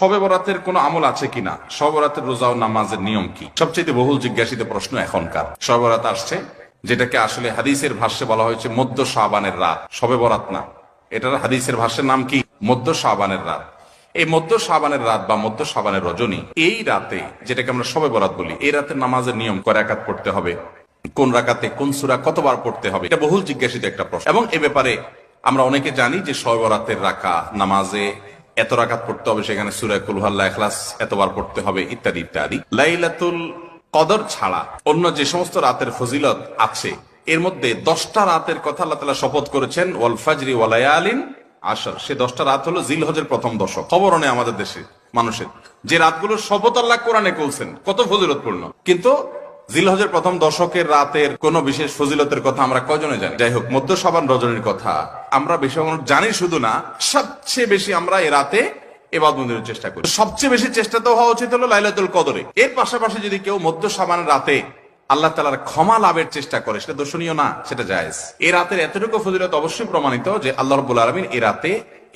শবে বরাতের কোনো আমল আছে কিনা, শবে বরাতের রোজা ও নামাজের নিয়ম কি, সবচেয়ে বহুল জিজ্ঞাসিত প্রশ্ন এখনকার। শবে বরাত আসছে, যেটাকে আসলে হাদিসের ভাষ্যে বলা হয়েছে মধ্য শাবানের রাত, শবে বরাত না, এটার হাদিসের ভাষ্যের নাম কি? মধ্য শাবানের রাত। এই মধ্য শাবানের রাত বা মধ্য শাবানের রজনী, এই রাতে যেটাকে আমরা শবে বরাত বলি, এই রাতের নামাজের নিয়ম কয় রাকাত পড়তে হবে, কোন রাকাতে কোন সূরা কতবার পড়তে হবে, এটা বহুল জিজ্ঞাসিত একটা প্রশ্ন। এবং এ ব্যাপারে আমরা অনেকে জানি যে শবে বরাতের রাকা নামাজে এত রাকাত পড়তে হবে, সেখানে সূরা কুল হুয়াল্লাহ ইখলাস এতবার পড়তে হবে, ইত্যাদি ইত্যাদি। লাইলাতুল কদর ছাড়া অন্য যে সমস্ত রাতের ফজিলত আছে, এর মধ্যে 10টা রাতের কথা আল্লাহ তাআলা শপথ করেছেন, ওয়াল ফাজরি ওয়া লায়ালিন আশর। সে 10টা রাত হলো জিলহজের প্রথম দশক। খবরও নেই আমাদের দেশে মানুষের, যে রাতগুলোর শপথ আল্লাহ কোরআনে করছেন, কত ফজিলতপূর্ণ, কিন্তু জিলহজের প্রথম দশকের রাতের কোন বিশেষ ফজিলতের কথা আমরা কয়জনে জানি? যাই হোক, মধ্য শাবান রজনীর কথা আমরা বেশি জানি, শুধু না সবচেয়ে বেশি আমরা এ রাতে ইবাদত বন্দেগীর চেষ্টা করি। সবচেয়ে বেশি চেষ্টা তো হওয়া উচিত হলো লাইলাতুল কদরে। এর পাশাপাশি যদি কেউ মধ্য শাবানের রাতে আল্লাহ তাআলার ক্ষমা লাভের চেষ্টা করে, সেটা দর্শনীয় না, সেটা জায়েজ। এই রাতের এতটুকু ফজিলত অবশ্যই প্রমাণিত যে আল্লাহ রাব্বুল আলামিন এই রাতে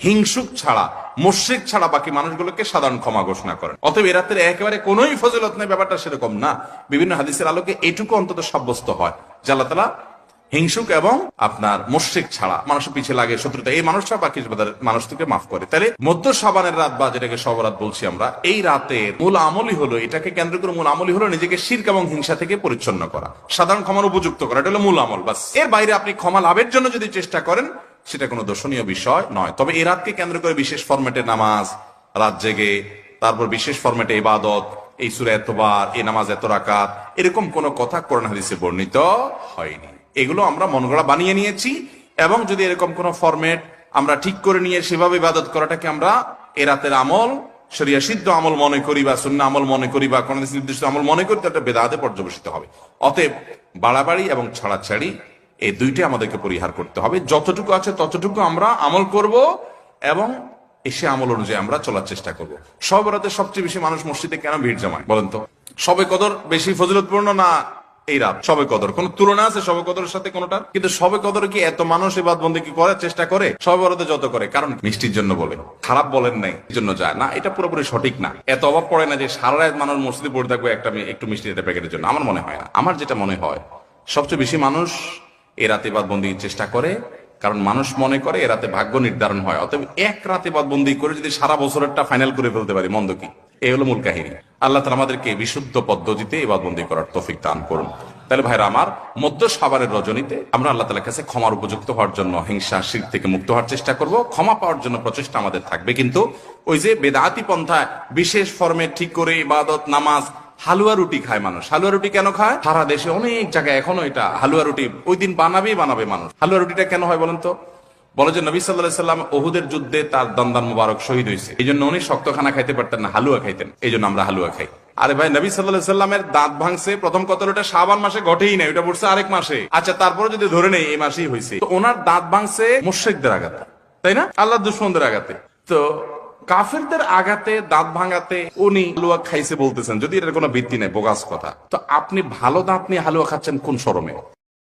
হিংসুক ছাড়া, মুশরিক ছাড়া বাকি মানুষগুলোকে সাধারণ ক্ষমা ঘোষণা করেন। অতএব এই রাতের একেবারে কোনোই ফজিলত নেই, ব্যাপারটা সেরকম না। বিভিন্ন হাদিসের আলোকে এটুকু অন্তত সাব্যস্ত হয় যে আল্লাহ তাআলা হিংসুক এবং আপনার মুশরিক ছাড়া, মানুষের পিছিয়ে লাগে শত্রুতা, এই মানুষরা বাকি মানুষকে মাফ করে। তাহলে মধ্য শাবানের রাত বা যেটাকে শবে বরাত বলছি আমরা, এই রাতের মূল আমলই হলো, এটাকে কেন্দ্র করে মূল আমলই হলো নিজেকে শিরক এবং হিংসা থেকে পরিচ্ছন্ন করা, সাধারণ ক্ষমার উপযুক্ত করা। এটা হলো মূল আমল, বাস। এর বাইরে আপনি ক্ষমা লাভের জন্য যদি চেষ্টা করেন, সেটা কোনো দর্শনীয় বিষয় নয়। তবে এই রাতকে কেন্দ্র করে বিশেষ ফরম্যাটে নামাজ, রাত জেগে, তারপর বিশেষ ফরম্যাটে ইবাদত, এই সূরা এতবার, এই নামাজ এত রাকাত, এরকম কোন কথা কোরআন হাদিসে বর্ণিত হয়নি। এগুলো আমরা মন গড়া বানিয়ে নিয়েছি। এবং যদি এরকম কোন ফরম্যাট আমরা ঠিক করে নিয়ে সেভাবে ইবাদত করাটাকে আমরা এ রাতের আমল, শরিয়া সিদ্ধ আমল মনে করি বা সুন্নাহ আমল মনে করি বা কোন নির্দিষ্ট আমল মনে করি, তাহলে বেদাতে পর্যবেসিত হবে। অতএব বাড়াবাড়ি এবং ছাড়াছাড়ি এই দুইটাই আমাদেরকে পরিহার করতে হবে। যতটুকু আছে ততটুকু আমরা আমল করব এবং এসে আমল অনুযায়ী আমরা চলার চেষ্টা করব। শবে বরাতে সবচেয়ে বেশি মানুষ মসজিদে কেন ভিড় জমায় বলেন তো? শবে কদর বেশি ফজিলতপূর্ণ না এই রাত? শবে কদর কোন তুলনা আছে শবে কদরের সাথে কোনটা? কিন্তু শবে কদরে কি এত মানুষ ইবাদত বন্দেগী করার চেষ্টা করে শবে বরাতে যত করে? কারণ মিষ্টির জন্য বলে, খারাপ বলেন নাই এই জন্য যায় না, এটা পুরোপুরি সঠিক না। এত অভাব পড়ে না যে সারা রাত মানুষ মসজিদে পড়ে থাকবে একটু মিষ্টি একটা প্যাকেটের জন্য, আমার মনে হয় না। আমার যেটা মনে হয়, সবচেয়ে বেশি মানুষ এ রাতে ইবাদত বন্দেগীর চেষ্টা করে, কারণ মানুষ মনে করে এ রাতে ভাগ্য নির্ধারণ হয়। অতএব এক রাতে ইবাদত বন্দেগী করে যদি সারা বছরেরটা ফাইনাল করে ফেলতে পারি, মন্দ কি? এই হলো মূল কাহিনী। আল্লাহ তাআলা আমাদেরকে বিশুদ্ধ পদ্ধতিতে ইবাদত বন্দেগী করার তৌফিক দান করুন। তাহলে ভাইরা আমার, মধ্য শাবানের রজনীতে আমরা আল্লাহ তাআলার কাছে ক্ষমার উপযুক্ত হওয়ার জন্য, হিংসা শিরক থেকে মুক্ত হওয়ার চেষ্টা করব। ক্ষমা পাওয়ার জন্য প্রচেষ্টা আমাদের থাকবে, কিন্তু ওই যে বেদাতি পন্থায় বিশেষ ফরমে ঠিক করে ইবাদত, নামাজ, হালুয়া রুটি খায় মানুষ। হালুয়া রুটি কেন খায়? সারা দেশে অনেক জায়গায় এখনো এটা হালুয়া রুটি ওই দিন বানাবে মানুষ। হালুয়া রুটিটা কেন হয় বলেন তো? বলে যে নবী সাল্লাল্লাহু আলাইহি সাল্লাম উহুদের যুদ্ধে তার দন্দান মুবারক শহীদ হয়েছে, এই জন্য উনি শক্ত খানা খাইতে পারতেন না, হালুয়া খাইতেন, এই জন্য আমরা হালুয়া খাই। আরে ভাই, নবী সাল্লাল্লাহু আলাইহি সাল্লামের দাঁত ভাঙছে প্রথম কতল, ওটা শাবান মাসে ঘটেই নাই, ওটা পড়ছে আরেক মাসে। আচ্ছা, তারপরে যদি ধরে নেই এই মাসেই হয়েছে, তো ওনার দাঁত ভাঙছে মুশরিকদের আঘাতে, তাই না? আল্লাহর দুশমনদের আঘাতে। তো কাফেরদের আঘাতে, দাঁত ভাঙাতে উনি হালুয়া খাইছে বলতেছেন, যদি এটার কোনো ভিত্তি নেই, বোগাস কথা। তো আপনি ভালো দাঁত নিয়ে হালুয়া খাচ্ছেন কোন শরমে?